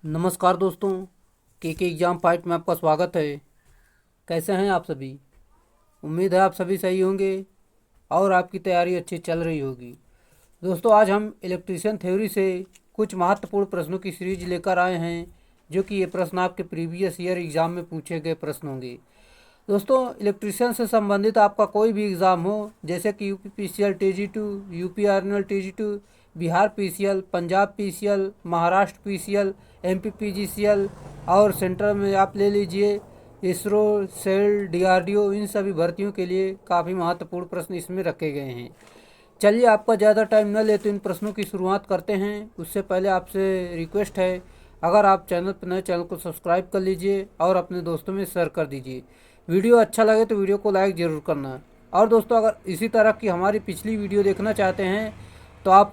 नमस्कार दोस्तों, के एग्ज़ाम फाइट में आपका स्वागत है। कैसे हैं आप सभी? उम्मीद है आप सभी सही होंगे और आपकी तैयारी अच्छी चल रही होगी। दोस्तों, आज हम इलेक्ट्रीशियन थ्योरी से कुछ महत्वपूर्ण प्रश्नों की सीरीज लेकर आए हैं, जो कि ये प्रश्न आपके प्रीवियस ईयर एग्ज़ाम में पूछे गए प्रश्न होंगे। दोस्तों, इलेक्ट्रीशियन से संबंधित आपका कोई भी एग्ज़ाम हो, जैसे कि यूपी पीसीएल टीजी2, यूपी आर्नल TG two, Bihar PCL, Punjab PCL, Maharashtra PCL, MP PGCL और सेंट्रल में आप ले लीजिए इसरो, सेल, डीआरडीओ, इन सभी भर्तियों के लिए काफ़ी महत्वपूर्ण प्रश्न इसमें रखे गए हैं। चलिए, आपका ज़्यादा टाइम न लेते इन प्रश्नों की शुरुआत करते हैं। उससे पहले आपसे रिक्वेस्ट है, अगर आप चैनल पर नए, चैनल को सब्सक्राइब कर लीजिए और अपने दोस्तों में शेयर कर दीजिए। वीडियो अच्छा लगे तो वीडियो को लाइक ज़रूर करना। और दोस्तों, अगर इसी तरह की हमारी पिछली वीडियो देखना चाहते हैं तो आप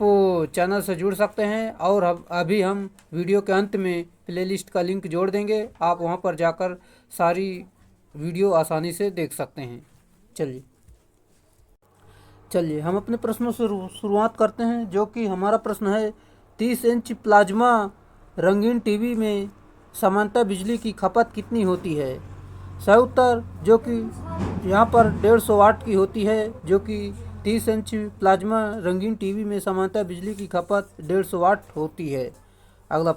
चैनल से जुड़ सकते हैं, और अभी हम वीडियो के अंत में प्लेलिस्ट का लिंक जोड़ देंगे। आप वहां पर जाकर सारी वीडियो आसानी से देख सकते हैं। चलिए चलिए हम अपने प्रश्नों से शुरुआत करते हैं, जो कि हमारा प्रश्न है 30 इंच प्लाज्मा रंगीन टीवी में सामान्यतः बिजली की खपत कितनी होती है? सही उत्तर जो कि यहाँ पर 150 वाट की होती है, जो कि 30 इंच प्लाज्मा रंगीन टीवी में सामान्यतः बिजली की खपत 150 वाट होती है। अगला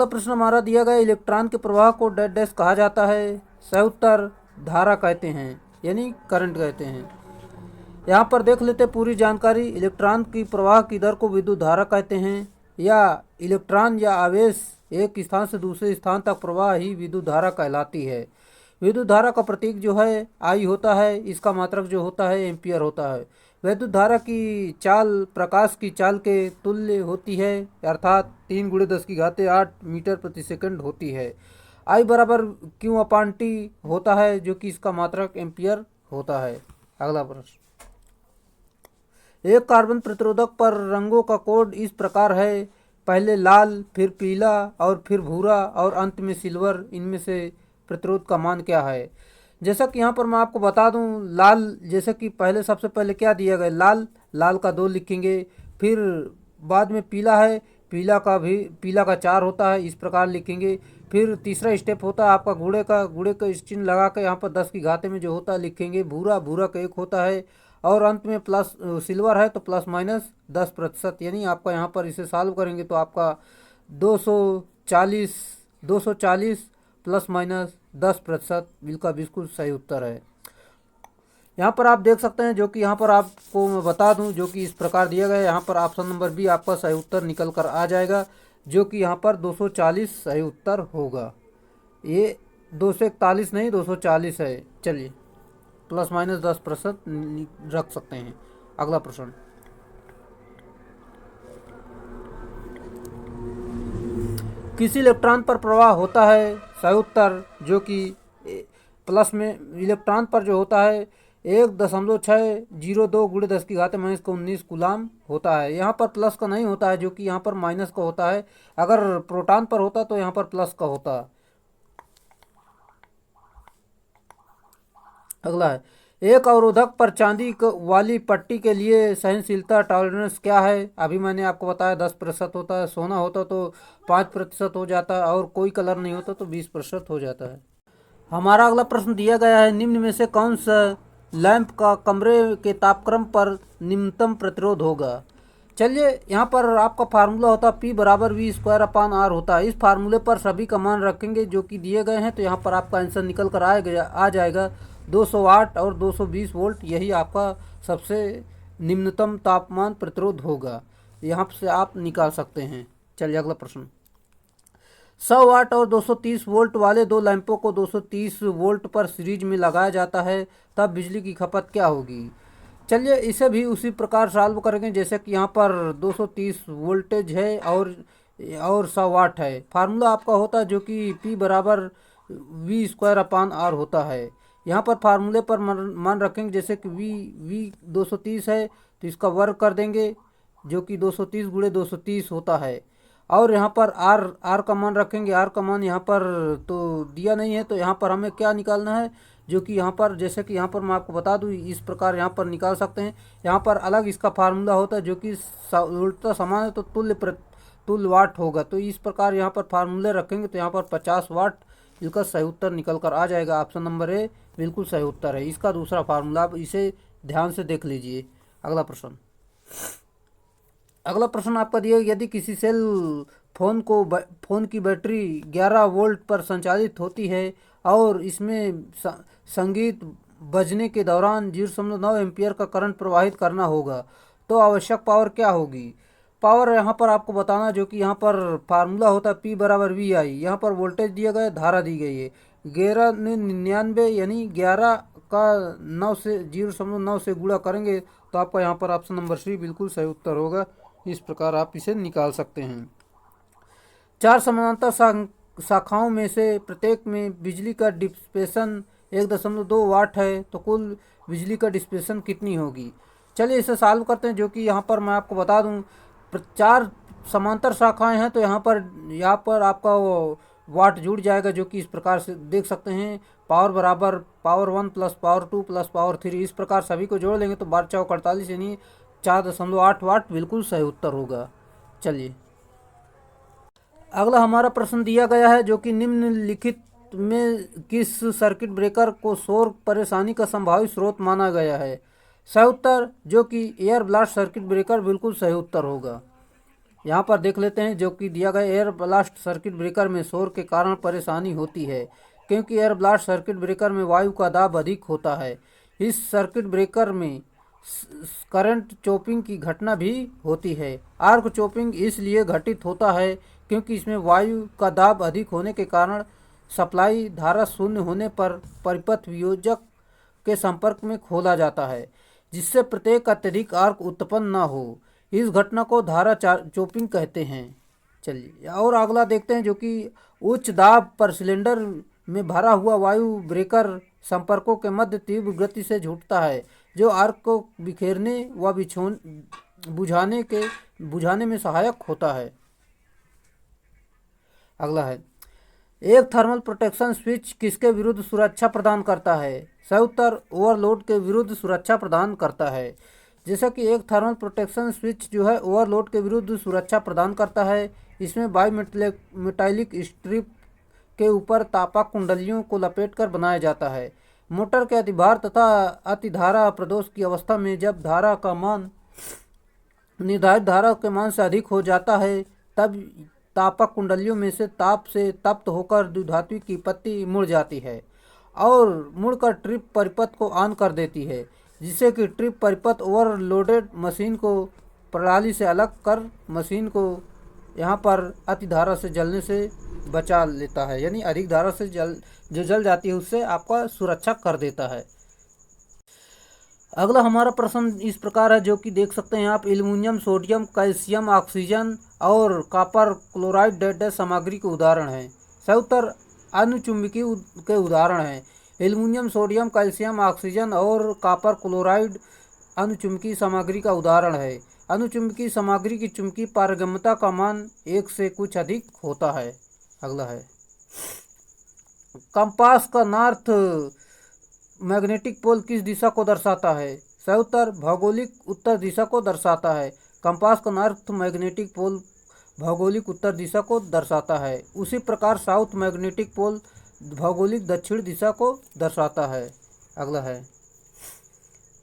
प्रश्न हमारा दिया गया, इलेक्ट्रॉन के प्रवाह को डैश डैश कहा जाता है? सही उत्तर धारा कहते हैं, यानी करंट कहते हैं। यहाँ पर देख लेते पूरी जानकारी। इलेक्ट्रॉन की प्रवाह की दर को विद्युत धारा कहते हैं, या इलेक्ट्रॉन या आवेश एक स्थान से दूसरे स्थान तक प्रवाह ही विद्युत धारा कहलाती है। विद्युत धारा का प्रतीक जो है आई होता है, इसका मात्रक जो होता है एम्पियर होता है। विद्युत धारा की चाल प्रकाश की चाल के तुल्य होती है, अर्थात 3 × 10⁸ मीटर प्रति सेकंड होती है। आई बराबर क्यू अपान टी होता है, जो कि इसका मात्रक एम्पियर होता है। अगला प्रश्न, एक कार्बन प्रतिरोधक पर रंगों का कोड इस प्रकार है, पहले लाल, फिर पीला और फिर भूरा और अंत में सिल्वर। इनमें से प्रतिरोध का मान क्या है? जैसा कि यहाँ पर मैं आपको बता दूं, लाल, जैसे कि पहले सबसे पहले क्या दिया गया, लाल, लाल का 2 लिखेंगे। फिर बाद में पीला है, पीला का 4 होता है, इस प्रकार लिखेंगे। फिर तीसरा स्टेप होता है आपका गुड़े का चिन्ह लगा कर यहाँ पर 10 की घाते में जो होता है लिखेंगे। भूरा का 1 होता है, और अंत में प्लस सिल्वर है तो प्लस माइनस 10%, यानी आपका यहाँ पर इसे सॉल्व करेंगे तो आपका 240 प्लस माइनस 10% बिल्कुल सही उत्तर है। यहाँ पर आप देख सकते हैं, जो कि यहाँ पर आपको मैं बता दूं, जो कि इस प्रकार दिया गया है। यहाँ पर ऑप्शन नंबर बी आपका सही उत्तर निकल कर आ जाएगा, जो कि यहाँ पर 240 सही उत्तर होगा। ये 241 नहीं 240 है। चलिए, प्लस माइनस 10% रख सकते हैं। अगला प्रश्न, किसी इलेक्ट्रॉन पर प्रवाह होता है? सही उत्तर जो कि प्लस में इलेक्ट्रॉन पर जो होता है 1.602 × 10⁻⁻19 कूलाम होता है। यहाँ पर प्लस का नहीं होता है, जो कि यहाँ पर माइनस का होता है। अगर प्रोटॉन पर होता तो यहाँ पर प्लस का होता। अगला है, एक अवरोधक पर चांदी वाली पट्टी के लिए सहनशीलता टॉलरेंस क्या है? अभी मैंने आपको बताया 10% होता है। सोना होता तो 5% हो जाता है, और कोई कलर नहीं होता तो 20% हो जाता है। हमारा अगला प्रश्न दिया गया है, निम्न में से कौन सा लैंप का कमरे के तापक्रम पर निम्नतम प्रतिरोध होगा? चलिए, यहाँ पर आपका फार्मूला होता है P बराबर V² होता है। इस फार्मूले पर सभी का मान रखेंगे जो कि दिए गए हैं, तो यहाँ पर आपका आंसर निकल कर आ जाएगा 200 वाट और 220 वोल्ट। यही आपका सबसे निम्नतम तापमान प्रतिरोध होगा, यहाँ से आप निकाल सकते हैं। चलिए अगला प्रश्न, 100 वाट और 230 वोल्ट वाले दो लैंपों को 230 वोल्ट पर सीरीज में लगाया जाता है, तब बिजली की खपत क्या होगी? चलिए, इसे भी उसी प्रकार सॉल्व करेंगे, जैसे कि यहाँ पर 230 वोल्टेज है और 100 वाट है। फार्मूला आपका होता है जो कि P बराबर V² होता है। यहाँ पर फार्मूले पर मान रखेंगे, जैसे कि V 230 है तो इसका वर्ग कर देंगे, जो कि 230 × 230 होता है। और यहाँ पर R का मान रखेंगे। R का मान यहाँ पर तो दिया नहीं है, तो यहाँ पर हमें क्या निकालना है, जो कि यहाँ पर, जैसे कि यहाँ पर मैं आपको बता दूँ, इस प्रकार यहाँ पर निकाल सकते हैं। यहाँ पर अलग इसका फार्मूला होता है, जो कि उल्टा समान है तो तुल्य वाट होगा। तो इस प्रकार यहाँ पर फार्मूले रखेंगे तो यहाँ पर 50 वाट इसका सही उत्तर निकल कर आ जाएगा। ऑप्शन नंबर ए बिल्कुल सही उत्तर है। इसका दूसरा फार्मूला, आप इसे ध्यान से देख लीजिए। अगला प्रश्न आपका दिया, यदि किसी सेल फोन की बैटरी 11 वोल्ट पर संचालित होती है और इसमें संगीत बजने के दौरान 0.9 एम्पियर का करंट प्रवाहित करना होगा, तो आवश्यक पावर क्या होगी? पावर यहाँ पर आपको बताना, जो कि यहाँ पर फार्मूला होता है P बराबर VI। यहाँ पर वोल्टेज दिया गया है, धारा दी गई है। 1199 यानी 11 का 9 से 0.9 से गुणा करेंगे तो आपका यहाँ पर ऑप्शन नंबर सी बिल्कुल सही उत्तर होगा। इस प्रकार आप इसे निकाल सकते हैं। 4 समानांतर शाखाओं में से प्रत्येक में बिजली का डिस्पेशन 1.2 वाट है, तो कुल बिजली का डिस्पेशन कितनी होगी? चलिए इसे सॉल्व करते हैं। जो कि यहाँ पर मैं आपको बता दूँ, 4 समांतर शाखाएं हैं, तो यहाँ पर आपका वो वाट जुड़ जाएगा, जो कि इस प्रकार से देख सकते हैं। पावर बराबर power 1 plus power 2 plus power 3, इस प्रकार सभी को जोड़ लेंगे तो 12 चौक 48 यानी 4.8 वाट बिल्कुल सही उत्तर होगा। चलिए अगला हमारा प्रश्न दिया गया है, जो कि निम्नलिखित में किस सर्किट ब्रेकर को शोर परेशानी का संभावित स्रोत माना गया है? सही उत्तर जो कि एयर ब्लास्ट सर्किट ब्रेकर बिल्कुल सही उत्तर होगा। यहाँ पर देख लेते हैं, जो कि दिया गया एयर ब्लास्ट सर्किट ब्रेकर में शोर के कारण परेशानी होती है, क्योंकि एयर ब्लास्ट सर्किट ब्रेकर में वायु का दाब अधिक होता है। इस सर्किट ब्रेकर में करंट चोपिंग की घटना भी होती है। आर्क चोपिंग इसलिए घटित होता है क्योंकि इसमें वायु का दाब अधिक होने के कारण सप्लाई धारा शून्य होने पर परिपथ वियोजक के संपर्क में खोला जाता है, जिससे प्रत्येक अत्यधिक आर्क उत्पन्न न हो। इस घटना को धारा चोपिंग कहते हैं। चलिए और अगला देखते हैं, जो कि उच्च दाब पर सिलेंडर में भरा हुआ वायु ब्रेकर संपर्कों के मध्य तीव्र गति से छूटता है, जो आर्क को बिखेरने व बुझाने में सहायक होता है। अगला है, एक थर्मल प्रोटेक्शन स्विच किसके विरुद्ध सुरक्षा प्रदान करता है? सही उत्तर ओवरलोड के विरुद्ध सुरक्षा प्रदान करता है। जैसा कि एक थर्मल प्रोटेक्शन स्विच जो है ओवरलोड के विरुद्ध सुरक्षा प्रदान करता है। इसमें बाई मेटालिक स्ट्रिप के ऊपर तापक कुंडलियों को लपेटकर बनाया जाता है। मोटर के अतिभार तथा अतिधारा प्रदोष की अवस्था में जब धारा का मान निर्धारित धारा के मान से अधिक हो जाता है, तब तापक कुंडलियों में से ताप से तप्त होकर द्विधातु की पत्ती मुड़ जाती है और मुड़कर ट्रिप परिपथ को ऑन कर देती है, जिससे कि ट्रिप परिपथ ओवरलोडेड मशीन को प्रणाली से अलग कर मशीन को यहाँ पर अतिधारा से जलने से बचा लेता है, यानी अधिक धारा से जो जल जाती है उससे आपका सुरक्षा कर देता है। अगला हमारा प्रश्न इस प्रकार है, जो कि देख सकते हैं आप, एल्युमिनियम, सोडियम, कैल्शियम, ऑक्सीजन और कॉपर क्लोराइड डेड सामग्री के उदाहरण हैं। सही उत्तर अनुचुंबकीय के उदाहरण हैं। एल्युमिनियम, सोडियम, कैल्शियम, ऑक्सीजन और कॉपर क्लोराइड अनुचुंबकीय सामग्री का उदाहरण है। अनुचुंबकीय सामग्री की चुंबकीय पारगम्यता का मान 1 से कुछ अधिक होता है। अगला है, कंपास का नॉर्थ मैग्नेटिक पोल किस दिशा को दर्शाता है? सही उत्तर भौगोलिक उत्तर दिशा को दर्शाता है। कंपास का नॉर्थ मैग्नेटिक पोल भौगोलिक उत्तर दिशा को दर्शाता है। उसी प्रकार साउथ मैग्नेटिक पोल भौगोलिक दक्षिण दिशा को दर्शाता है। अगला है,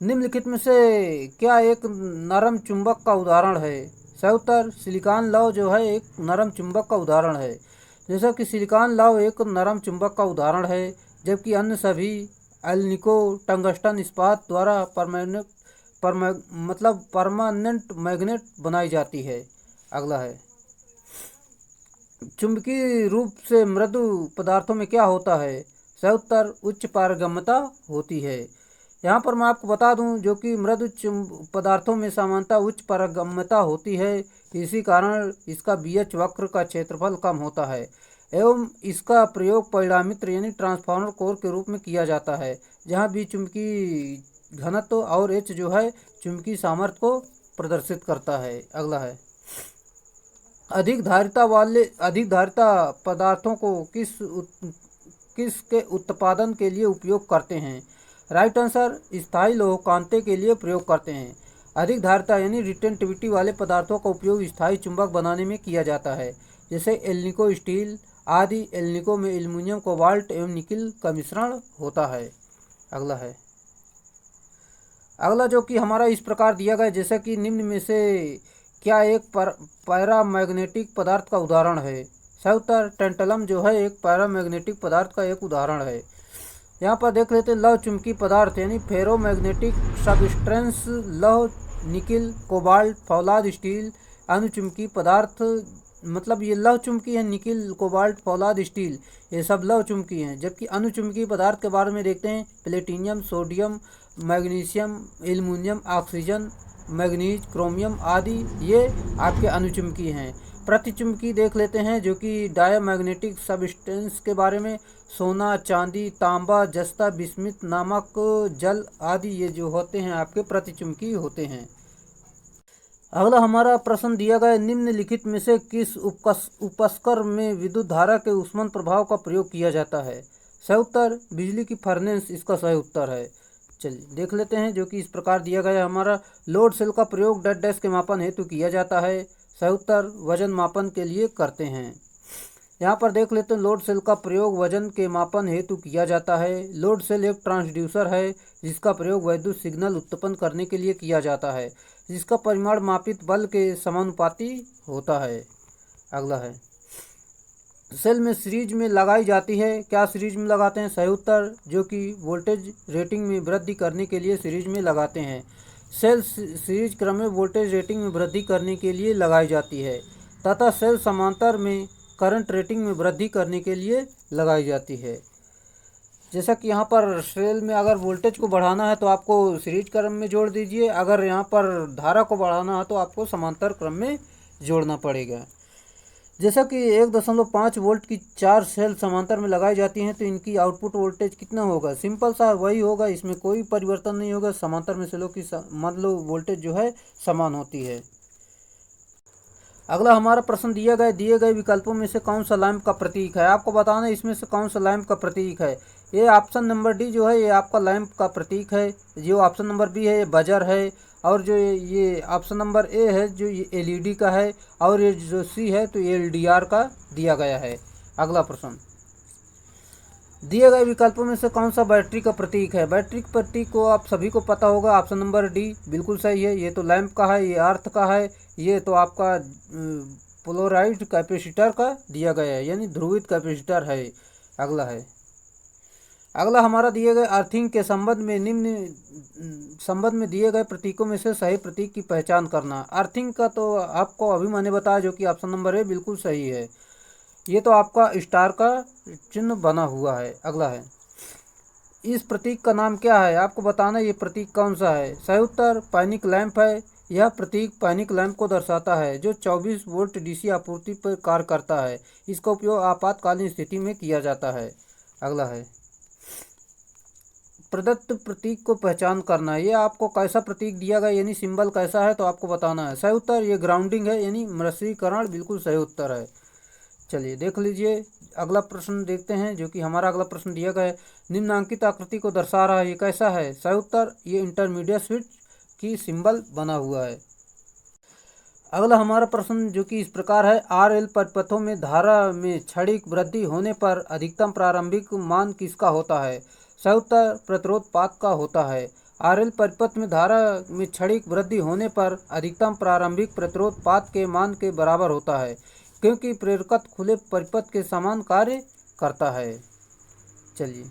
निम्नलिखित में से क्या एक नरम चुंबक का उदाहरण है? सही उत्तर सिलिकॉन लौह जो है एक नरम चुंबक का उदाहरण है। जैसा कि सिलिकॉन लौह एक नरम चुंबक का उदाहरण है, जबकि अन्य सभी एल्निको टंगस्टन इस्पात द्वारा परमानेंट मैग्नेट बनाई जाती है। अगला है, चुंबकीय रूप से मृदु पदार्थों में क्या होता है? सही उत्तर उच्च पारगम्यता होती है। यहाँ पर मैं आपको बता दूं, जो कि मृदु पदार्थों में सामान्यतः उच्च पारगम्यता होती है, इसी कारण इसका बीएच वक्र का क्षेत्रफल कम होता है एवं इसका प्रयोग परिणामित्र यानी ट्रांसफार्मर कोर के रूप में किया जाता है, जहाँ बी चुंबकीय घनत्व और एच जो है चुंबकीय सामर्थ्य को प्रदर्शित करता है। अगला है, अधिक धारिता पदार्थों को किस के उत्पादन के लिए उपयोग करते हैं? राइट आंसर स्थायी लौह कांते के लिए प्रयोग करते हैं। अधिक धारिता यानी रिटेंटिविटी वाले पदार्थों का उपयोग स्थायी चुंबक बनाने में किया जाता है, जैसे एल्निको स्टील आदि। एल्निको में एल्युमिनियम, कोबाल्ट एवं निकिल का मिश्रण होता है। अगला जो कि हमारा इस प्रकार दिया गया, जैसा कि निम्न में से क्या एक पैरामैग्नेटिक पदार्थ का उदाहरण है। सही उत्तर टेंटलम जो है एक पैरामैग्नेटिक पदार्थ का एक उदाहरण है। यहाँ पर देख लेते हैं लौह चुंबकीय पदार्थ यानी फेरोमैग्नेटिक सबस्टेंस। लौह, निकिल, कोबाल्ट, फौलाद, स्टील। अनुचुंबकीय पदार्थ मतलब ये लौह चुंबकीय है, निकिल, कोबाल्ट, फौलाद, स्टील ये सब लौह चुंबकीय हैं। जबकि अनुचुंबकीय पदार्थ के बारे में देखते हैं platinum, sodium, magnesium, aluminium, oxygen, manganese, chromium आदि ये आपके अनुचुंबकीय हैं। प्रतिचुंबकीय देख लेते हैं जो कि डायमैग्नेटिक सबस्टेंस के बारे में सोना, चांदी, तांबा, जस्ता, बिस्मिथ, नमक, जल आदि ये जो होते हैं आपके प्रतिचुंबकीय होते हैं। अगला हमारा प्रश्न दिया गया निम्नलिखित में से किस उपस्कर में विद्युत धारा के ऊष्मन प्रभाव का प्रयोग किया जाता है। सही उत्तर बिजली की फर्नेस इसका सही उत्तर है। चलिए देख लेते हैं जो कि इस प्रकार दिया गया है हमारा लोड सेल का प्रयोग डैश डैश के मापन हेतु किया जाता है। सही उत्तर वजन मापन के लिए करते हैं। यहाँ पर देख लेते हैं लोड सेल का प्रयोग वजन के मापन हेतु किया जाता है। लोड सेल एक ट्रांसड्यूसर है जिसका प्रयोग विद्युत सिग्नल उत्पन्न करने के लिए किया जाता है, जिसका परिमाण मापित बल के समानुपाती होता है। अगला है सेल में सीरीज में लगाई जाती है। क्या सीरीज में लगाते हैं। सही उत्तर जो कि वोल्टेज रेटिंग में वृद्धि करने के लिए सीरीज में लगाते हैं। सेल सीरीज क्रम में वोल्टेज रेटिंग में वृद्धि करने के लिए लगाई जाती है तथा सेल समांतर में करंट रेटिंग में वृद्धि करने के लिए लगाई जाती है। जैसा कि यहाँ पर सेल में अगर वोल्टेज को बढ़ाना है तो आपको सीरीज क्रम में जोड़ दीजिए, अगर यहाँ पर धारा को बढ़ाना है तो आपको समांतर क्रम में जोड़ना पड़ेगा। जैसा कि 1.5 वोल्ट की 4 सेल समांतर में लगाई जाती हैं तो इनकी आउटपुट वोल्टेज कितना होगा। सिंपल सा वही होगा, इसमें कोई परिवर्तन नहीं होगा। समांतर में सेलों की मतलब वोल्टेज जो है समान होती है। अगला हमारा प्रश्न दिए गए विकल्पों में से कौन सा लैंप का प्रतीक है। आपको बताना है इसमें से कौन सा लैंप का प्रतीक है। ये ऑप्शन नंबर डी जो है ये आपका लैंप का प्रतीक है। जो ऑप्शन नंबर बी है ये बजर है, और जो ये ऑप्शन नंबर ए है जो ये एलईडी का है, और ये जो सी है तो ये एलडीआर का दिया गया है। अगला प्रश्न दिए गए विकल्पों में से कौन सा बैटरी का प्रतीक है। बैटरी के प्रतीक को आप सभी को पता होगा। ऑप्शन नंबर डी बिल्कुल सही है। ये तो लैंप का है, ये अर्थ का है, ये तो आपका पोलराइज्ड कैपेसिटर का दिया गया है यानी ध्रुवित कैपेसिटर है। अगला हमारा दिए गए अर्थिंग के संबंध में दिए गए प्रतीकों में से सही प्रतीक की पहचान करना। अर्थिंग का तो आपको अभी मैंने बताया जो कि ऑप्शन नंबर ए बिल्कुल सही है। ये तो आपका स्टार का चिन्ह बना हुआ है। अगला है इस प्रतीक का नाम क्या है। आपको बताना ये प्रतीक कौन सा है। सही उत्तर पैनिक लैंप है। यह प्रतीक पैनिक लैंप को दर्शाता है जो 24 वोल्ट डीसी आपूर्ति पर कार्य करता है। इसका उपयोग आपातकालीन स्थिति में किया जाता है। अगला है प्रदत्त प्रतीक को पहचान करना। ये आपको कैसा प्रतीक दिया गया यानी सिंबल कैसा है तो आपको बताना है। सही उत्तर ये ग्राउंडिंग है यानी मृषीकरण बिल्कुल सही उत्तर है। चलिए देख लीजिए अगला प्रश्न देखते हैं जो कि हमारा अगला प्रश्न दिया गया है निम्नांकित आकृति को दर्शा रहा है, ये कैसा है। सही उत्तर ये इंटरमीडिएट स्विच की सिंबल बना हुआ है। अगला हमारा प्रश्न जो कि इस प्रकार है आर एल परिपथों में धारा में क्षणिक वृद्धि होने पर अधिकतम प्रारंभिक मान किसका होता है। सही उत्तर प्रतिरोधपात का होता है। आर एल परिपथ में धारा में क्षणिक वृद्धि होने पर अधिकतम प्रारंभिक प्रतिरोधपात के मान के बराबर होता है क्योंकि प्रेरकत्व खुले परिपथ के समान कार्य करता है। चलिए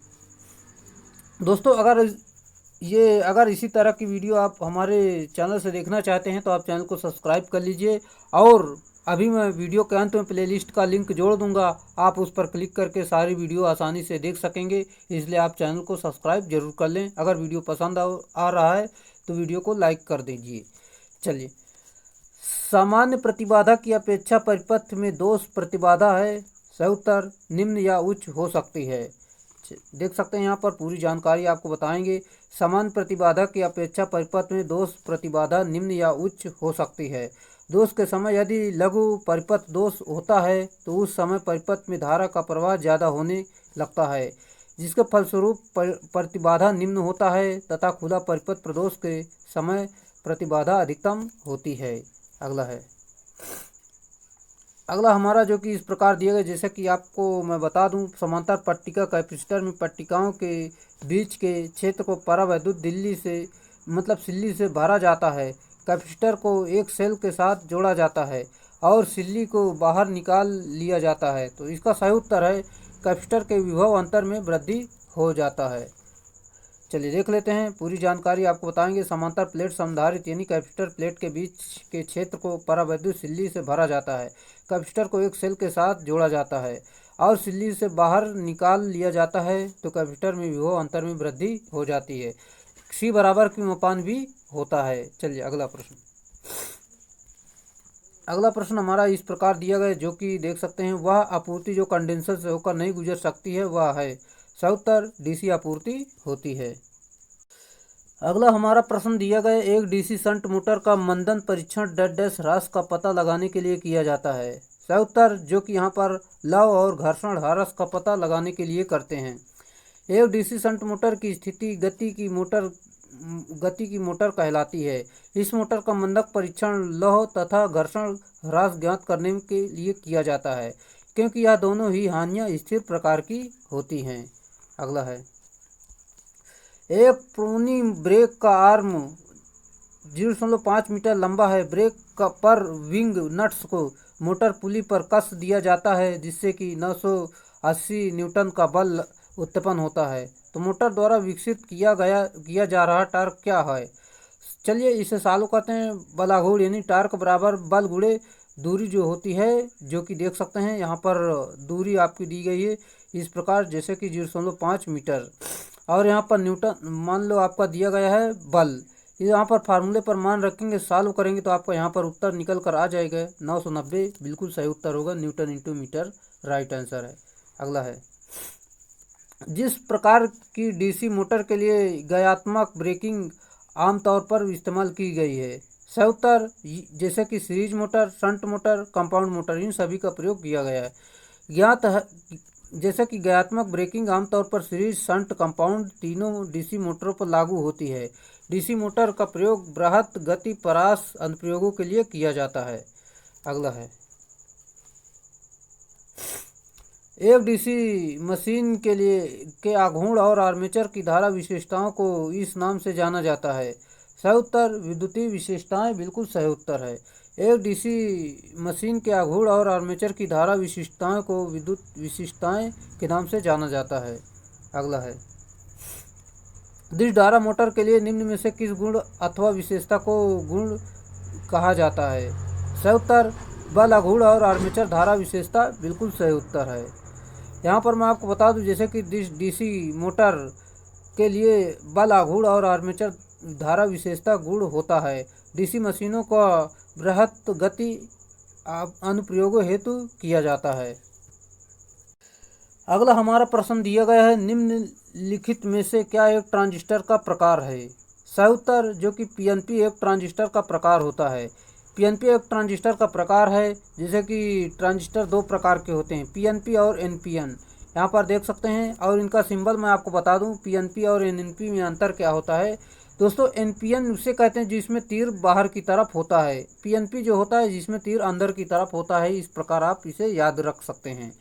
दोस्तों अगर इसी तरह की वीडियो आप हमारे चैनल से देखना चाहते हैं तो आप चैनल को सब्सक्राइब कर लीजिए, और अभी मैं वीडियो के अंत में प्लेलिस्ट का लिंक जोड़ दूंगा, आप उस पर क्लिक करके सारी वीडियो आसानी से देख सकेंगे। इसलिए आप चैनल को सब्सक्राइब जरूर कर लें। अगर वीडियो पसंद आ रहा है तो वीडियो को लाइक कर दीजिए। चलिए सामान्य प्रतिबाधा की अपेक्षा परिपथ में दोष प्रतिबाधा है। सही उत्तर निम्न या उच्च हो सकती है। देख सकते हैं यहाँ पर पूरी जानकारी आपको बताएंगे। सामान्य प्रतिबाधा की अपेक्षा परिपथ में दोष प्रतिबाधा निम्न या उच्च हो सकती है। दोष के समय यदि लघु परिपथ दोष होता है तो उस समय परिपथ में धारा का प्रवाह ज़्यादा होने लगता है, जिसके फलस्वरूप प्रतिबाधा निम्न होता है, तथा खुला परिपथ प्रदोष के समय प्रतिबाधा अधिकतम होती है। अगला हमारा जो कि इस प्रकार दिया गया, जैसे कि आपको मैं बता दूं, समांतर पट्टिका कैपेसिटर में पट्टिकाओं के बीच के क्षेत्र को परावैद्युत सिल्ली से भरा जाता है। कैपेसिटर को एक सेल के साथ जोड़ा जाता है और सिल्ली को बाहर निकाल लिया जाता है। तो इसका सही उत्तर है कैपेसिटर के विभव अंतर में वृद्धि हो जाता है। चलिए देख लेते हैं पूरी जानकारी आपको बताएंगे। समांतर प्लेट संधारित्र यानी कैपेसिटर प्लेट के बीच के क्षेत्र को परावैद्युत सिल्ली से भरा जाता है। कैपेसिटर को एक सेल के साथ जोड़ा जाता है और सिल्ली से बाहर निकाल लिया जाता है तो कैपेसिटर में विभव अंतर में वृद्धि हो जाती है। C बराबर Q/V होता है। चलिए अगला प्रश्न हमारा इस प्रकार दिया गया, जो कि देख सकते हैं, वह आपूर्ति जो कंडेंसर से होकर नहीं गुजर सकती है वह है। सही उत्तर DC आपूर्ति होती है। अगला हमारा प्रश्न दिया गया, एक DC शंट मोटर का मंदन परीक्षण डैश ह्रास का पता लगाने के लिए किया जाता है। सही उत्तर जो कि यहाँ पर लव और घर्षण ह्रास का पता लगाने के लिए करते हैं। एक DC शंट मोटर की स्थिति गति की मोटर कहलाती है। इस मोटर का मंदक परीक्षण लौह तथा घर्षण ह्रास ज्ञात करने के लिए किया जाता है, क्योंकि यह दोनों ही हानियां स्थिर प्रकार की होती हैं। अगला है, एक प्रोनी ब्रेक का आर्म 0.5 मीटर लंबा है। ब्रेक पर विंग नट्स को मोटर पुली पर कस दिया जाता है, जिससे कि 980 न्यूटन का बल उत्पन्न होता है। तो मोटर द्वारा विकसित किया जा रहा टार्क क्या है? चलिए इसे सॉल्व करते हैं। बलाघूर्ण यानी टार्क बराबर बल गुणे दूरी जो होती है, जो कि देख सकते हैं यहाँ पर दूरी आपकी दी गई है इस प्रकार, जैसे कि 0.5 मीटर, और यहाँ पर न्यूटन मान लो आपका दिया गया है बल। यहाँ पर फार्मूले पर मान रखेंगे, सॉल्व करेंगे तो आपका यहाँ पर उत्तर निकल कर आ जाएगा 990। बिल्कुल सही उत्तर होगा, Newton into metre right answer है। अगला है, जिस प्रकार की DC मोटर के लिए गयात्मक ब्रेकिंग आमतौर पर इस्तेमाल की गई है। सही उत्तर जैसे कि series motor, shunt motor, compound motor, इन सभी का प्रयोग किया गया है। ज्ञात है जैसे कि गयात्मक ब्रेकिंग आमतौर पर सीरीज, शंट, कंपाउंड तीनों DC मोटरों पर लागू होती है। DC मोटर का प्रयोग बृहत गति परास अनुप्रयोगों के लिए किया जाता है। अगला है, एक DC मशीन के आघूर्ण और आर्मेचर की धारा विशेषताओं को इस नाम से जाना जाता है। सही उत्तर विद्युतीय विशेषताएं बिल्कुल सही उत्तर है। एक DC मशीन के आघूर्ण और आर्मेचर की धारा विशेषताओं को विद्युत विशेषताएं के नाम से जाना जाता है। अगला है, दिश धारा मोटर के लिए निम्न में से किस गुण अथवा विशेषता को गुण कहा जाता है? सही उत्तर बल आघूर्ण और आर्मेचर धारा विशेषता बिल्कुल सही उत्तर है। यहाँ पर मैं आपको बता दूं, जैसे कि DC मोटर के लिए बल आघूर्ण और आर्मेचर धारा विशेषता गुण होता है। DC मशीनों का बृहत गति अनुप्रयोगों हेतु किया जाता है। अगला हमारा प्रश्न दिया गया है, निम्नलिखित में से क्या एक ट्रांजिस्टर का प्रकार है? सही उत्तर जो कि PNP एक ट्रांजिस्टर का प्रकार होता है। PNP एक ट्रांजिस्टर का प्रकार है। जैसे कि ट्रांजिस्टर दो प्रकार के होते हैं, PNP और NPN, यहाँ पर देख सकते हैं। और इनका सिंबल मैं आपको बता दूं, PNP और NNP में अंतर क्या होता है। दोस्तों NPN उसे कहते हैं जिसमें तीर बाहर की तरफ होता है, PNP जो होता है जिसमें तीर अंदर की तरफ होता है। इस प्रकार आप इसे याद रख सकते हैं।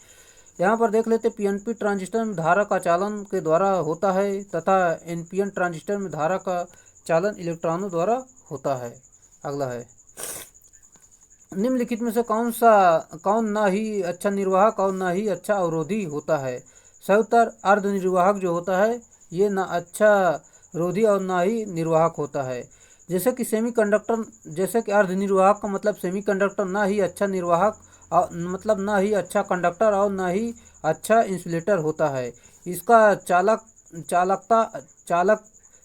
यहाँ पर देख लेते, PNP ट्रांजिस्टर में धारा का चालन के द्वारा होता है तथा NPN ट्रांजिस्टर में धारा का चालन इलेक्ट्रॉनों द्वारा होता है। अगला है, निम्नलिखित में से कौन ना ही अच्छा निर्वाहक और ना ही अच्छा अवरोधी होता है? सही उत्तर अर्धनिर्वाहक जो होता है ये ना अच्छा रोधी और ना ही निर्वाहक होता है। जैसे कि अर्धनिर्वाहक का मतलब सेमीकंडक्टर ना ही अच्छा निर्वाहक मतलब ना ही अच्छा कंडक्टर और ना ही अच्छा इंसुलेटर होता है। इसका चालक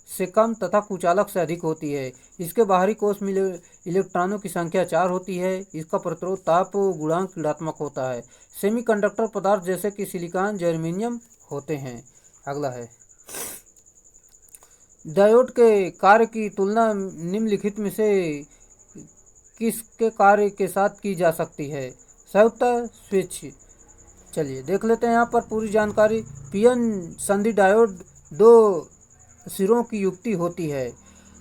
से कम तथा कुचालक से अधिक होती है। इसके बाहरी कोष में इलेक्ट्रॉनों की संख्या 4 होती है। इसका प्रतिरोध ताप गुणांक ऋणात्मक होता है। सेमीकंडक्टर पदार्थ जैसे कि सिलिकॉन, जर्मेनियम होते हैं। अगला है, डायोड के कार्य की तुलना निम्नलिखित में से किसके कार्य के साथ की जा सकती है? सही उत्तर स्विच। चलिए देख लेते हैं यहाँ पर पूरी जानकारी। PN संधि डायोड दो सिरों की युक्ति होती है।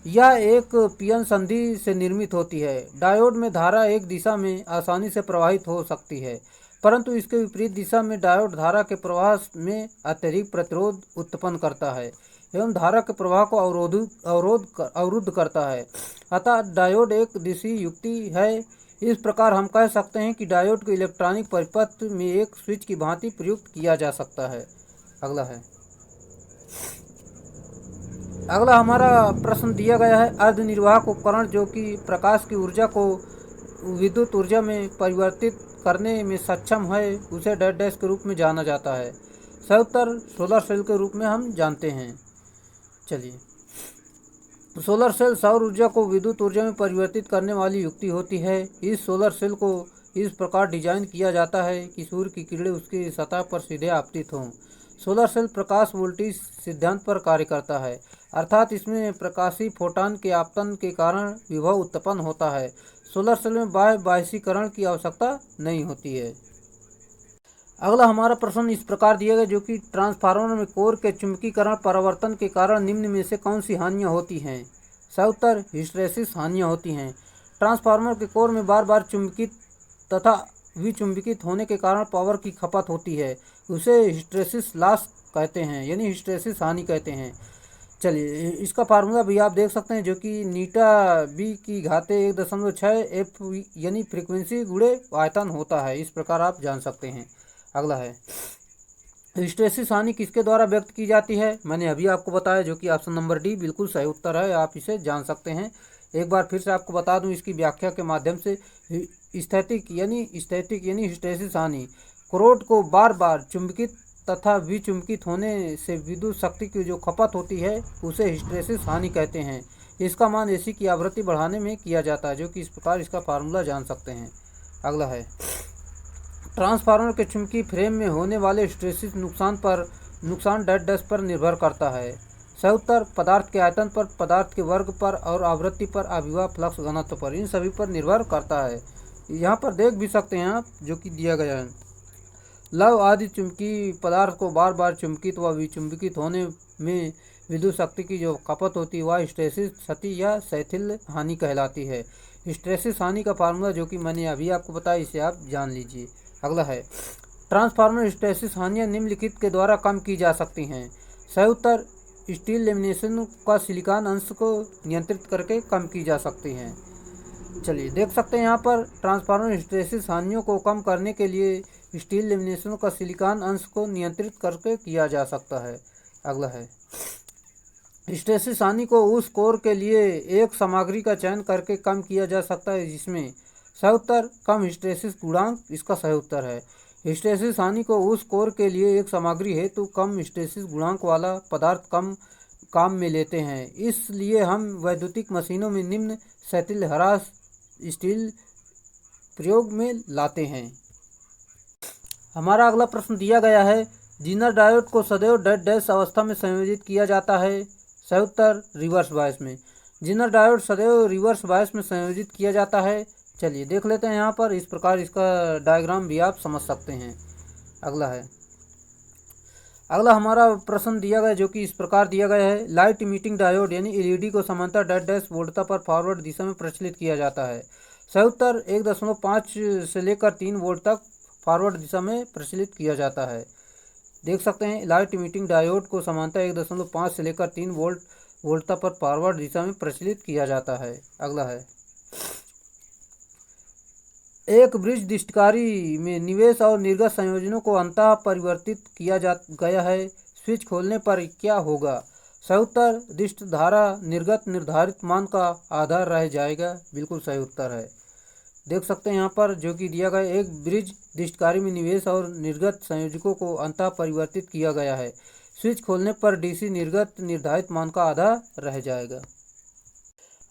यह एक पीएन संधि से निर्मित होती है। डायोड में धारा एक दिशा में आसानी से प्रवाहित हो सकती है, परंतु इसके विपरीत दिशा में डायोड धारा के प्रवाह में अत्यधिक प्रतिरोध उत्पन्न करता है एवं धारा के प्रवाह को अवरुद्ध करता है। अतः डायोड एक दिशी युक्ति है। इस प्रकार हम कह सकते हैं कि डायोड को इलेक्ट्रॉनिक परिपथ में एक स्विच की भांति प्रयुक्त किया जा सकता है। अगला हमारा प्रश्न दिया गया है, अर्धनिर्वाहक उपकरण जो कि प्रकाश की ऊर्जा को विद्युत ऊर्जा में परिवर्तित करने में सक्षम है, उसे डैश डैश के रूप में जाना जाता है। सही उत्तर सोलर सेल के रूप में हम जानते हैं। चलिए, सोलर सेल सौर ऊर्जा को विद्युत ऊर्जा में परिवर्तित करने वाली युक्ति होती है। इस सोलर सेल को इस प्रकार डिजाइन किया जाता है कि सूर्य की किरणें उसकी सतह पर सीधे आपतित हों। सोलर सेल प्रकाश वोल्टेज सिद्धांत पर कार्य करता है, अर्थात इसमें प्रकाशीय फोटॉन के आपतन के कारण विभव उत्पन्न होता है। सोलर सेल में बाह्य बाष्पीकरण की आवश्यकता नहीं होती है। अगला हमारा प्रश्न इस प्रकार दिया गया, जो कि ट्रांसफार्मर में कोर के चुंबकीकरण परिवर्तन के कारण निम्न में से कौन सी हानियाँ होती हैं। सही उत्तर हिस्टैरिसीस हानियाँ होती हैं। ट्रांसफार्मर के कोर में बार बार चुंबकित तथा विचुंबकित होने के कारण पावर की खपत होती है, उसे हिस्टैरिसीस लॉस कहते हैं, यानी हिस्टैरिसीस हानि कहते हैं। चलिए, इसका फार्मूला भी आप देख सकते हैं, जो कि नीटा बी की घाते 1.6 एफ यानी फ्रीक्वेंसी गुणे आयतन होता है। इस प्रकार आप जान सकते हैं। अगला है, हिस्टैरिसीस हानि किसके द्वारा व्यक्त की जाती है। मैंने अभी आपको बताया, जो कि ऑप्शन नंबर डी बिल्कुल सही उत्तर है। आप इसे जान सकते हैं। एक बार फिर से आपको बता दूं इसकी व्याख्या के माध्यम से। स्थैतिक यानी हिस्टैरिसीस हानि क्रोड को बार बार चुंबकित तथा विचुंबकित होने से विद्युत शक्ति की जो खपत होती है, उसे हिस्टैरिसीस हानि कहते हैं। इसका मान एसी की आवृत्ति बढ़ाने में किया जाता है, जो कि इस प्रकार इसका फार्मूला जान सकते हैं। अगला है, ट्रांसफार्मर के चुंबकीय फ्रेम में होने वाले हिस्टैरिसीस नुकसान डैश डैश पर निर्भर करता है। सही उत्तर पदार्थ के आयतन पर, पदार्थ के वर्ग पर और आवृत्ति पर, अभिवाह फ्लक्स घनत्व पर, इन सभी पर निर्भर करता है। यहाँ पर देख भी सकते हैं आप, जो कि दिया गया है। लौह आदि चुंबकीय पदार्थ को बार बार चुंबकित व विचुंबकित होने में विद्युत शक्ति की जो खपत होती है, वह हिस्टैरिसीस क्षति या शैथिल्य हानि कहलाती है। हिस्टैरिसीस हानि का फार्मूला जो कि मैंने अभी आपको बताया, इसे आप जान लीजिए। अगला है, ट्रांसफार्मर हिस्टैरिसीस हानियाँ निम्नलिखित के द्वारा कम की जा सकती हैं। सही उत्तर स्टील लेमिनेशन का सिलिकॉन अंश को नियंत्रित करके कम की जा सकती हैं। चलिए, देख सकते हैं यहाँ पर ट्रांसफार्मर हिस्टैरिसीस हानियों को कम करने के लिए स्टील लेमिनेशन का सिलिकॉन अंश को नियंत्रित करके किया जा सकता है। अगला है, हिस्टैरिसीस हानि को उस कोर के लिए एक सामग्री का चयन करके कम किया जा सकता है जिसमें, सही उत्तर कम हिस्टैरिसीस गुणांक इसका सही उत्तर है। हिस्टैरिसीस हानि को उस कोर के लिए एक सामग्री हेतु कम हिस्टैरिसीस गुणांक वाला पदार्थ कम काम में लेते हैं। इसलिए हम वैद्युतिक मशीनों में निम्न शैथिल्य ह्रास स्टील प्रयोग में लाते हैं। हमारा अगला प्रश्न दिया गया है, जीनर डायोड को सदैव डैश डैश अवस्था में संयोजित किया जाता है। सही उत्तर रिवर्स बायस में। जीनर डायोड सदैव रिवर्स बायस में संयोजित किया जाता है। चलिए, देख लेते हैं यहाँ पर। इस प्रकार इसका डायग्राम भी आप समझ सकते हैं। अगला है, अगला हमारा प्रश्न दिया गया, जो कि इस प्रकार दिया गया है, लाइट इमिटिंग डायोड यानी एलईडी को समांतर डैश डैश वोल्टता पर फॉरवर्ड दिशा में प्रचलित किया जाता है। सही उत्तर 1.5 से लेकर 3 वोल्ट तक फॉरवर्ड दिशा में प्रचलित किया जाता है। देख सकते हैं, लाइट इमिटिंग डायोड को समांतर 1.5 से लेकर 3 वोल्टता पर फॉरवर्ड दिशा में प्रचलित किया जाता है। अगला है, एक ब्रिज दीष्टकारी में निवेश और निर्गत संयोजनों को अंतः परिवर्तित किया गया है। स्विच खोलने पर क्या होगा। सही उत्तर दिष्ट धारा निर्गत निर्धारित मान का आधार रह जाएगा। बिल्कुल सही उत्तर है। देख सकते हैं यहाँ पर, जो कि दिया गया, एक ब्रिज दीष्टकारी में निवेश और निर्गत संयोजकों को अंतः परिवर्तित किया गया है। स्विच खोलने पर डीसी निर्गत निर्धारित मान का आधार रह जाएगा।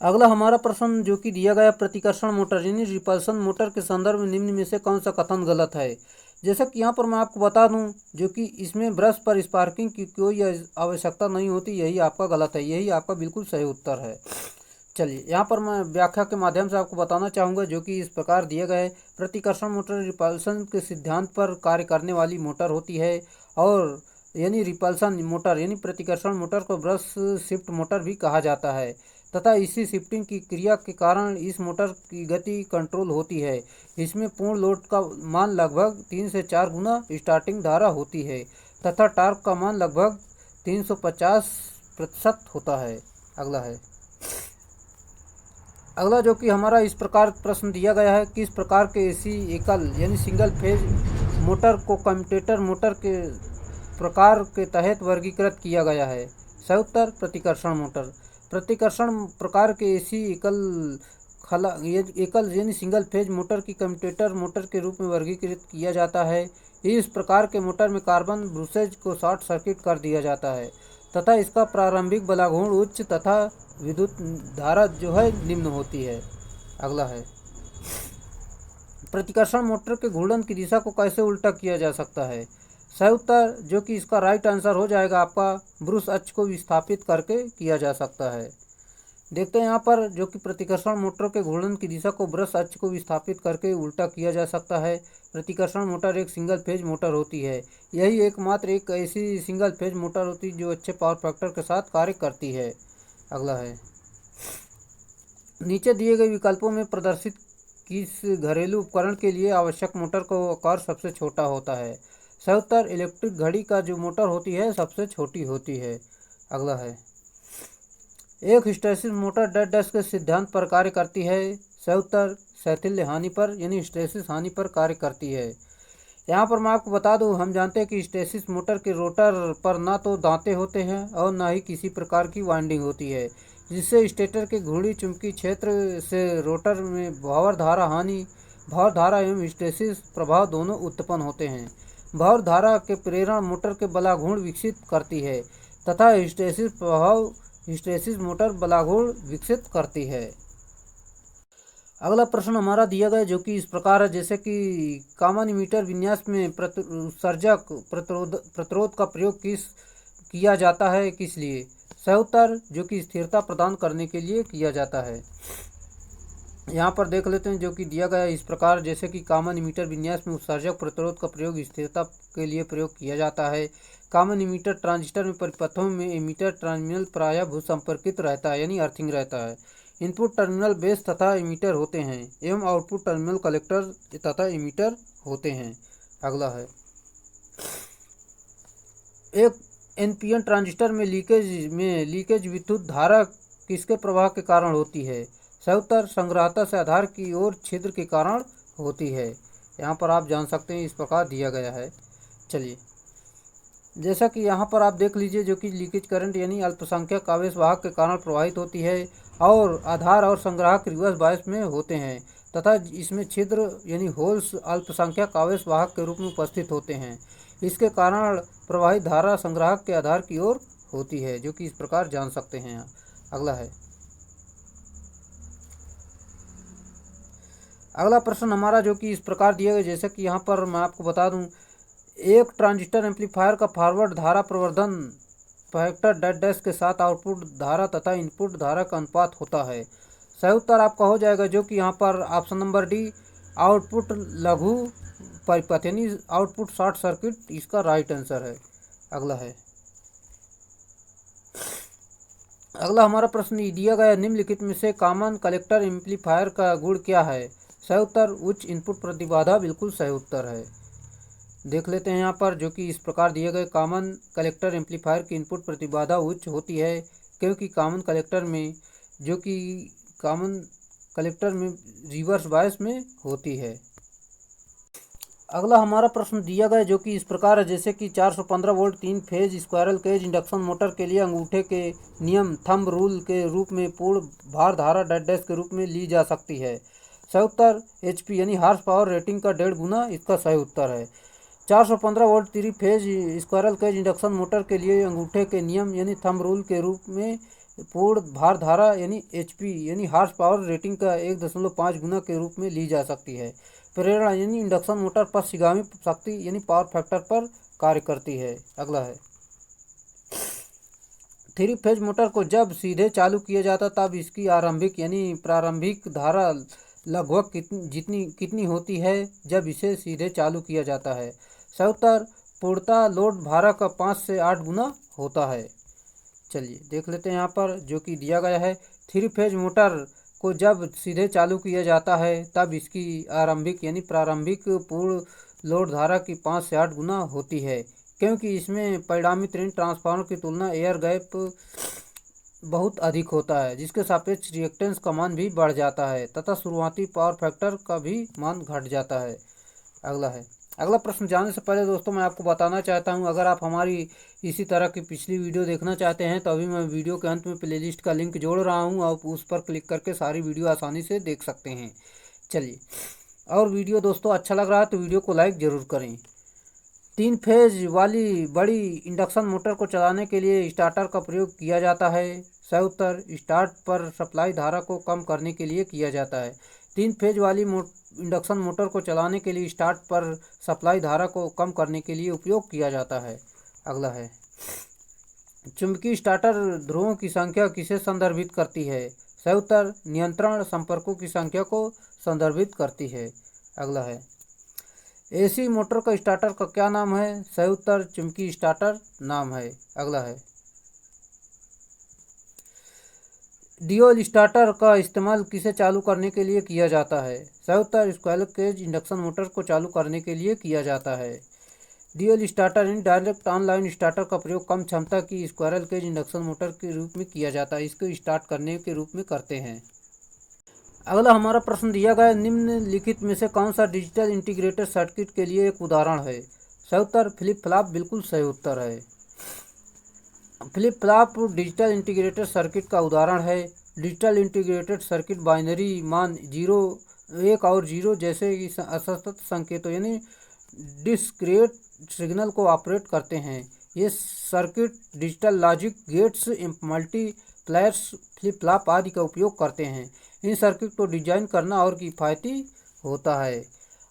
अगला हमारा प्रश्न जो कि दिया गया, प्रतिकर्षण मोटर यानी रिपल्सन मोटर के संदर्भ में निम्न में से कौन सा कथन गलत है। जैसा कि यहाँ पर मैं आपको बता दूं, जो कि इसमें ब्रश पर स्पार्किंग की कोई आवश्यकता नहीं होती, यही आपका गलत है, यही आपका बिल्कुल सही उत्तर है। चलिए, यहाँ पर मैं व्याख्या के माध्यम से आपको बताना चाहूँगा, जो कि इस प्रकार दिया गया है, प्रतिकर्षण मोटर रिपल्सन के सिद्धांत पर कार्य करने वाली मोटर होती है, और यानी रिपल्सन मोटर यानी प्रतिकर्षण मोटर को ब्रश शिफ्ट मोटर भी कहा जाता है। तथा इसी शिफ्टिंग की क्रिया के कारण इस मोटर की गति कंट्रोल होती है। इसमें पूर्ण लोड का मान लगभग 3 से 4 गुना स्टार्टिंग धारा होती है तथा टॉर्क का मान लगभग 350% होता है। अगला जो कि हमारा इस प्रकार प्रश्न दिया गया है, किस प्रकार के एसी एकल यानी सिंगल फेज मोटर को कम्यूटेटर मोटर के प्रकार के तहत वर्गीकृत किया गया है। सही उत्तर प्रतिकर्षण मोटर। प्रतिकर्षण प्रकार के एसी एकल यानी सिंगल फेज मोटर की कम्यूटेटर मोटर के रूप में वर्गीकृत किया जाता है। इस प्रकार के मोटर में कार्बन ब्रूसेज को शॉर्ट सर्किट कर दिया जाता है तथा इसका प्रारंभिक बलाघूर्ण उच्च तथा विद्युत धारा जो है निम्न होती है। अगला है, प्रतिकर्षण मोटर के घूर्णन की दिशा को कैसे उल्टा किया जा सकता है। सही उत्तर जो कि इसका राइट आंसर हो जाएगा आपका, ब्रूस अक्ष को विस्थापित करके किया जा सकता है। देखते हैं यहाँ पर जो कि प्रतिकर्षण मोटर के घूर्णन की दिशा को ब्रश अक्ष को विस्थापित करके उल्टा किया जा सकता है। प्रतिकर्षण मोटर एक सिंगल फेज मोटर होती है। यही एकमात्र एक ऐसी सिंगल फेज मोटर होती है जो अच्छे पावर फैक्टर के साथ कार्य करती है। अगला है, नीचे दिए गए विकल्पों में प्रदर्शित किस घरेलू उपकरण के लिए आवश्यक मोटर का आकार सबसे छोटा होता है। सही उत्तर इलेक्ट्रिक घड़ी का जो मोटर होती है सबसे छोटी होती है। अगला है, एक हिस्टैरिसीस मोटर डेड डैश के सिद्धांत पर कार्य करती है। सही उत्तर शैथिल्य हानि पर यानी हिस्टैरिसीस हानि पर कार्य करती है। यहाँ पर मैं आपको बता दूँ, हम जानते हैं कि हिस्टैरिसीस मोटर के रोटर पर ना तो दांते होते हैं और ना ही किसी प्रकार की वाइंडिंग होती है, जिससे स्टेटर के घूर्णी चुंबकीय क्षेत्र से रोटर में भंवर धारा एवं हिस्टैरिसीस प्रभाव दोनों उत्पन्न होते हैं। भंवर धारा के प्रेरण मोटर के बलाघूर्ण विकसित करती है तथा हिस्टैरिसीस मोटर बलाघूर्ण विकसित करती है। अगला प्रश्न हमारा दिया गया जो कि इस प्रकार है, जैसे कि कॉमन इमीटर विन्यास में उत्सर्जक प्रतिरोध का प्रयोग किया जाता है, किस लिए। सही उत्तर जो कि स्थिरता प्रदान करने के लिए किया जाता है। यहाँ पर देख लेते हैं जो कि दिया गया इस प्रकार, जैसे कि कॉमन इमीटर विन्यास में उत्सर्जक प्रतिरोध का प्रयोग स्थिरता के लिए प्रयोग किया जाता है। कॉमन इमीटर ट्रांजिस्टर में परिपथों में इमीटर टर्मिनल प्रायः भूसंपर्कित रहता है यानी अर्थिंग रहता है। इनपुट टर्मिनल बेस तथा इमीटर होते हैं एवं आउटपुट टर्मिनल कलेक्टर तथा इमीटर होते हैं। अगला है, एक एनपीएन ट्रांजिस्टर में लीकेज विद्युत धारा किसके प्रवाह के कारण होती है। सही उत्तर संग्राहकता से आधार की ओर छिद्र के कारण होती है। यहाँ पर आप जान सकते हैं इस प्रकार दिया गया है। चलिए, जैसा कि यहाँ पर आप देख लीजिए जो कि लीकेज करंट यानी अल्पसंख्यक आवेश वाहक के कारण प्रवाहित होती है और आधार और संग्राहक रिवर्स बायस में होते हैं तथा इसमें छिद्र यानी होल्स अल्पसंख्यक आवेश वाहक के रूप में उपस्थित होते हैं। इसके कारण प्रवाहित धारा संग्राहक के आधार की ओर होती है, जो कि इस प्रकार जान सकते हैं। अगला है, अगला प्रश्न हमारा जो कि इस प्रकार दिया गया, जैसे कि यहाँ पर मैं आपको बता दूँ, एक ट्रांजिस्टर एम्पलीफायर का फॉरवर्ड धारा प्रवर्धन फैक्टर डेड डैश के साथ आउटपुट धारा तथा इनपुट धारा का अनुपात होता है। सही उत्तर आपका हो जाएगा जो कि यहाँ पर ऑप्शन नंबर डी, आउटपुट लघु परिपथ यानी आउटपुट शॉर्ट सर्किट, इसका राइट आंसर है। अगला हमारा प्रश्न दिया गया, निम्नलिखित में से कॉमन कलेक्टर एम्पलीफायर का गुण क्या है। सही उत्तर उच्च इनपुट प्रतिबाधा, बिल्कुल सही उत्तर है। देख लेते हैं यहाँ पर जो कि इस प्रकार दिए गए, कॉमन कलेक्टर एम्पलीफायर की इनपुट प्रतिबाधा उच्च होती है क्योंकि कॉमन कलेक्टर में रिवर्स बायस में होती है। अगला हमारा प्रश्न दिया गया जो कि इस प्रकार है, जैसे कि 415 volt 3 phase squirrel cage induction motor के लिए अंगूठे के नियम थंब रूल के रूप में पूर्ण भार धारा डेड डैश के रूप में ली जा सकती है। सही उत्तर HP यानी हार्स पावर रेटिंग का 1.5 गुना इसका सही उत्तर है। 415 volt 3 phase squirrel cage induction motor के लिए अंगूठे के नियम यानी थंब रूल के रूप में पूर्ण भार धारा यानी HP यानी हार्स पावर रेटिंग का 1.5 गुना के रूप में ली जा सकती है। प्रेरणा यानी इंडक्शन मोटर पश्चगामी शक्ति यानी पावर फैक्टर पर कार्य करती है। अगला है, 3 फेज मोटर को जब सीधे चालू किया जाता तब इसकी आरंभिक यानी प्रारंभिक धारा लगभग कितनी होती है जब इसे सीधे चालू किया जाता है। सही उत्तर पूर्णतः लोड भारा का 5 से 8 गुना होता है। चलिए देख लेते हैं यहाँ पर जो कि दिया गया है, थ्री फेज मोटर को जब सीधे चालू किया जाता है तब इसकी आरंभिक यानी प्रारंभिक पूर्ण लोड धारा की 5 से 8 गुना होती है, क्योंकि इसमें परिणामी ऋण ट्रांसफार्मर की तुलना एयर गैप बहुत अधिक होता है, जिसके सापेक्ष रिएक्टेंस का मान भी बढ़ जाता है तथा शुरुआती पावर फैक्टर का भी मान घट जाता है। अगला प्रश्न जानने से पहले दोस्तों मैं आपको बताना चाहता हूं, अगर आप हमारी इसी तरह की पिछली वीडियो देखना चाहते हैं तो अभी मैं वीडियो के अंत में प्लेलिस्ट का लिंक जोड़ रहा हूं, आप उस पर क्लिक करके सारी वीडियो आसानी से देख सकते हैं। चलिए, और वीडियो दोस्तों अच्छा लग रहा है तो वीडियो को लाइक ज़रूर करें। 3 फेज वाली बड़ी इंडक्शन मोटर को चलाने के लिए स्टार्टर का प्रयोग किया जाता है। सही उत्तर स्टार्ट पर सप्लाई धारा को कम करने के लिए किया जाता है। 3 फेज वाली इंडक्शन मोटर को चलाने के लिए स्टार्ट पर सप्लाई धारा को कम करने के लिए उपयोग किया जाता है। अगला है, चुंबकीय स्टार्टर ध्रुवों की संख्या किसे संदर्भित करती है? सही उत्तर नियंत्रण संपर्कों की संख्या को संदर्भित करती है। अगला है, एसी मोटर का स्टार्टर का क्या नाम है? सही उत्तर चुंबकीय स्टार्टर नाम है। अगला है, ड्यूल स्टार्टर का इस्तेमाल किसे चालू करने के लिए किया जाता है? सही उत्तर स्क्वीरल केज इंडक्शन मोटर को चालू करने के लिए किया जाता है। Dual starter in direct online starter का प्रयोग कम क्षमता की स्क्वीरल केज इंडक्शन मोटर के रूप में किया जाता है, इसको स्टार्ट करने के रूप में करते हैं। अगला हमारा प्रश्न दिया गया, निम्नलिखित में से कौन सा डिजिटल इंटीग्रेटेड सर्किट के लिए एक उदाहरण है? सही उत्तर फ्लिप फ्लॉप बिल्कुल सही उत्तर है। Flip flop digital integrated circuit का उदाहरण है। डिजिटल इंटीग्रेटेड सर्किट बाइनरी मान 1 और 0 जैसे असतत संकेतों यानी डिस्क्रीट सिग्नल को ऑपरेट करते हैं। ये circuit digital logic gates, multipliers, flip flop आदि का उपयोग करते हैं। इन सर्किट को डिजाइन करना और किफ़ायती होता है,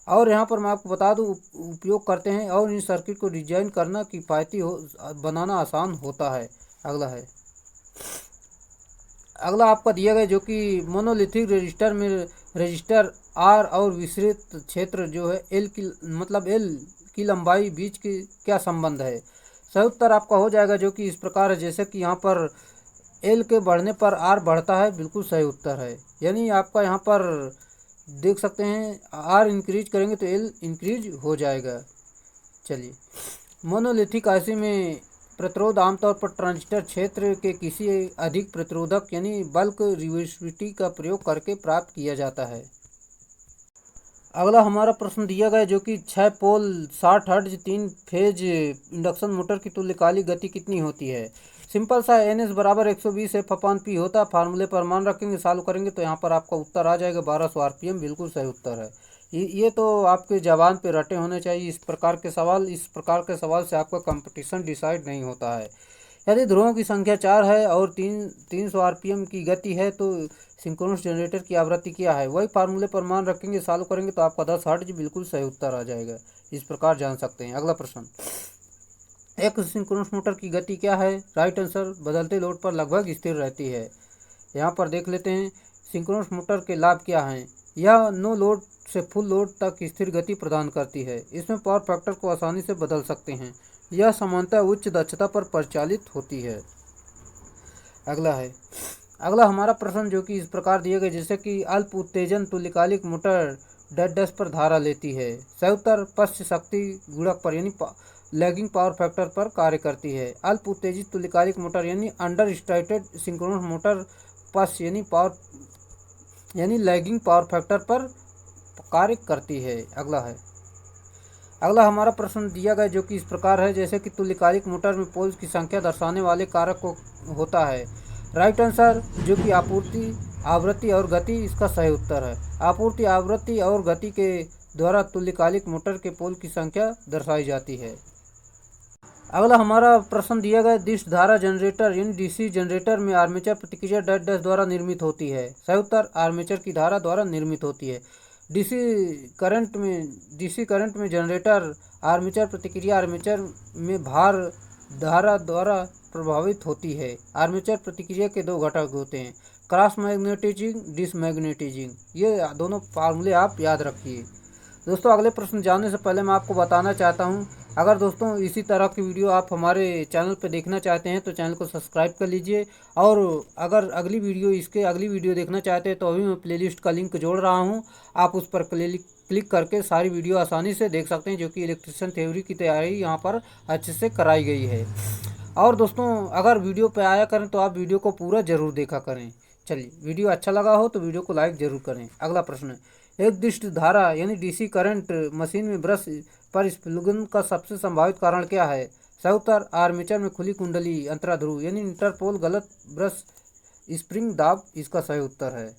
और यहाँ पर मैं आपको बता दूँ उपयोग करते हैं, और इन सर्किट को डिजाइन करना किफ़ायती बनाना आसान होता है। अगला आपका दिया गया जो कि मोनोलिथिक रजिस्टर में रजिस्टर आर और विस्तृत क्षेत्र जो है एल की लंबाई बीच की क्या संबंध है? सही उत्तर आपका हो जाएगा जो कि इस प्रकार है, जैसे कि यहाँ पर एल के बढ़ने पर आर बढ़ता है, बिल्कुल सही उत्तर है। यानी आपका यहाँ पर देख सकते हैं आर इंक्रीज करेंगे तो एल इंक्रीज हो जाएगा। चलिए, मोनोलिथिक आईसी में प्रतिरोध आमतौर पर ट्रांजिस्टर क्षेत्र के किसी अधिक प्रतिरोधक यानी बल्क रिवर्सिबिलिटी का प्रयोग करके प्राप्त किया जाता है। अगला हमारा प्रश्न दिया गया जो कि 6 पोल 60 हर्ट्ज 3 फेज इंडक्शन मोटर की तुल्यकालिक गति कितनी होती है? सिंपल सा NS बराबर 120 F/P होता है। फार्मूले पर मान रखेंगे, सॉल्व करेंगे तो यहाँ पर आपका उत्तर आ जाएगा 1200 RPM, बिल्कुल सही उत्तर है। ये तो आपके जबान पे रटे होने चाहिए। इस प्रकार के सवाल से आपका कंपटीशन डिसाइड नहीं होता है। यदि ध्रुवों की संख्या 4 है और 300 RPM की गति है तो सिंक्रोनस जनरेटर की आवृत्ति क्या है? वही फार्मूले पर मान रखेंगे, सॉल्व करेंगे तो आपका 10 हर्ट्ज बिल्कुल सही उत्तर आ जाएगा। इस प्रकार जान सकते हैं। अगला प्रश्न, एक सिंक्रोनस मोटर की गति क्या है? राइट आंसर बदलते लोड पर लगभग स्थिर रहती है। यहाँ पर देख लेते हैं सिंक्रोनस मोटर के लाभ क्या हैं। यह नो लोड से फुल लोड तक स्थिर गति प्रदान करती है। इसमें पावर फैक्टर को आसानी से बदल सकते हैं। यह सामान्यतः उच्च दक्षता पर परिचालित होती है। अगला हमारा प्रश्न जो कि इस प्रकार दिए गए, जैसे कि अल्प उत्तेजन तुल्यकालिक मोटर डैश पर धारा लेती है। सही उत्तर पश्च शक्ति गुणक पर यानी लैगिंग पावर फैक्टर पर कार्य करती है। अल्प उत्तेजित तुल्यकालिक मोटर यानी अंडर स्टार्टेड सिंक्रोनस मोटर पश्च यानी लैगिंग पावर फैक्टर पर कार्य करती है। अगला हमारा प्रश्न दिया गया जो कि इस प्रकार है, जैसे कि तुल्यकालिक मोटर में पोल्स की संख्या दर्शाने वाले कारक को होता है। राइट आंसर जो कि आपूर्ति, आवृत्ति और गति इसका सही उत्तर है। आपूर्ति, आवृत्ति और गति के द्वारा तुल्यकालिक मोटर के पोल की संख्या दर्शाई जाती है। अगला हमारा प्रश्न दिया गया, दिश धारा जनरेटर यानी डीसी जनरेटर में आर्मेचर प्रतिक्रिया डैश द्वारा निर्मित होती है। सही उत्तर आर्मेचर की धारा द्वारा निर्मित होती है। डीसी करंट में जनरेटर आर्मेचर प्रतिक्रिया आर्मेचर में भार धारा द्वारा प्रभावित होती है। आर्मेचर प्रतिक्रिया के 2 घटक होते हैं, क्रॉस मैग्नेटाइजिंग, डिसमैग्नेटाइजिंग। ये दोनों फार्मूले आप याद रखिए। दोस्तों, अगले प्रश्न जानने से पहले मैं आपको बताना चाहता हूँ, अगर दोस्तों इसी तरह की वीडियो आप हमारे चैनल पर देखना चाहते हैं तो चैनल को सब्सक्राइब कर लीजिए, और अगर अगली वीडियो देखना चाहते हैं तो अभी मैं प्लेलिस्ट का लिंक जोड़ रहा हूं, आप उस पर क्लिक करके सारी वीडियो आसानी से देख सकते हैं, जो कि इलेक्ट्रिशियन थ्योरी की तैयारी यहाँ पर अच्छे से कराई गई है। और दोस्तों अगर वीडियो पे आया करें तो आप वीडियो को पूरा ज़रूर देखा करें। चलिए, वीडियो अच्छा लगा हो तो वीडियो को लाइक ज़रूर करें। अगला प्रश्न, एक निर्दिष्ट धारा यानी डीसी करंट मशीन में ब्रश पर स्पंदन का सबसे संभावित कारण क्या है? सही उत्तर आर्मेचर में खुली कुंडली अंतराध्रुव यानी इंटरपोल। गलत, ब्रश स्प्रिंग दाब इसका सही उत्तर है।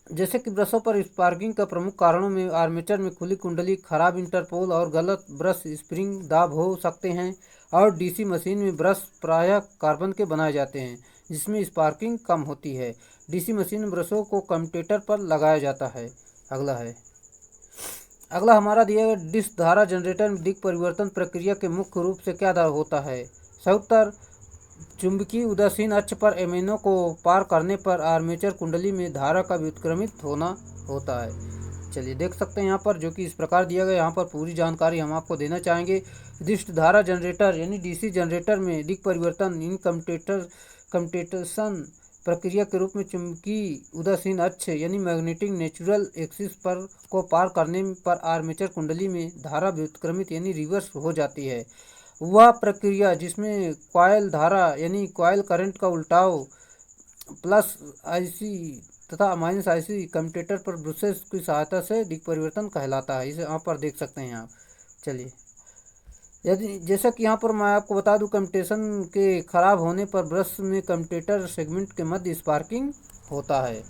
जैसे कि ब्रशों पर स्पार्किंग का प्रमुख कारणों में आर्मेचर में खुली कुंडली, खराब इंटरपोल और गलत ब्रश स्प्रिंग दाब हो सकते हैं। और डीसी मशीन में ब्रश प्रायः कार्बन के बनाए जाते हैं जिसमें स्पार्किंग कम होती है। डीसी मशीन में ब्रशों को कम्यूटेटर पर लगाया जाता है। अगला हमारा दिया गया, डिश धारा जनरेटर में दिक् परिवर्तन प्रक्रिया के मुख्य रूप से क्या होता है? सही उत्तर चुंबकीय उदासीन अक्ष पर एमिनो को पार करने पर आर्मेचर कुंडली में धारा का व्युत्क्रमित होना होता है। चलिए देख सकते हैं यहाँ पर, जो कि इस प्रकार दिया गया। यहाँ पर पूरी जानकारी हम आपको देना चाहेंगे। निर्दिष्ट धारा जनरेटर यानी डीसी जनरेटर में दिक् परिवर्तन इन कम्यूटेशन प्रक्रिया के रूप में चुंबकीय उदासीन अक्ष यानी मैग्नेटिक नेचुरल एक्सिस पर को पार करने पर आर्मेचर कुंडली में धारा व्युत्क्रमित यानी रिवर्स हो जाती है। वह प्रक्रिया जिसमें कॉइल धारा यानी कॉइल करंट का उल्टाव प्लस आईसी तथा माइनस आईसी कम्यूटेटर पर ब्रशेस की सहायता से दिक् परिवर्तन कहलाता है। इसे यहाँ पर देख सकते हैं आप। चलिए, यदि जैसा कि यहाँ पर मैं आपको बता दूं, कम्यूटेशन के खराब होने पर ब्रश में कम्यूटेटर सेगमेंट के मध्य स्पार्किंग होता है।